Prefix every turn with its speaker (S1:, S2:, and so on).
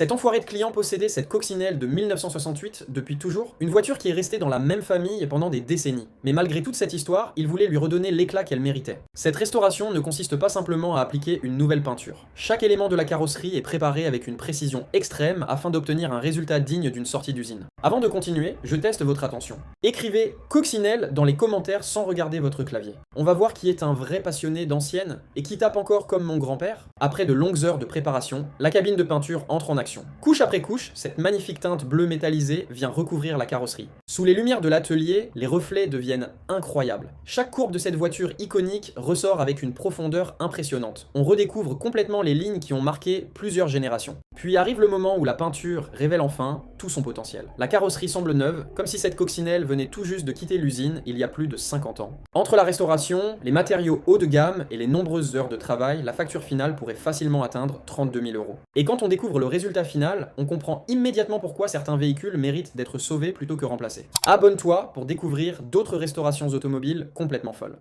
S1: Cet enfoiré de client possédait cette coccinelle de 1968 depuis toujours, une voiture qui est restée dans la même famille pendant des décennies. Mais malgré toute cette histoire, il voulait lui redonner l'éclat qu'elle méritait. Cette restauration ne consiste pas simplement à appliquer une nouvelle peinture. Chaque élément de la carrosserie est préparé avec une précision extrême afin d'obtenir un résultat digne d'une sortie d'usine. Avant de continuer, je teste votre attention. Écrivez coccinelle dans les commentaires sans regarder votre clavier. On va voir qui est un vrai passionné d'ancienne et qui tape encore comme mon grand-père. Après de longues heures de préparation, la cabine de peinture entre en action. Couche après couche, cette magnifique teinte bleue métallisée vient recouvrir la carrosserie. Sous les lumières de l'atelier, les reflets deviennent incroyables. Chaque courbe de cette voiture iconique ressort avec une profondeur impressionnante. On redécouvre complètement les lignes qui ont marqué plusieurs générations. Puis arrive le moment où la peinture révèle enfin tout son potentiel. La carrosserie semble neuve, comme si cette coccinelle venait tout juste de quitter l'usine il y a plus de 50 ans. Entre la restauration, les matériaux haut de gamme et les nombreuses heures de travail, la facture finale pourrait facilement atteindre 32 000 €. Et quand on découvre le résultat final, on comprend immédiatement pourquoi certains véhicules méritent d'être sauvés plutôt que remplacés. Abonne-toi pour découvrir d'autres restaurations automobiles complètement folles.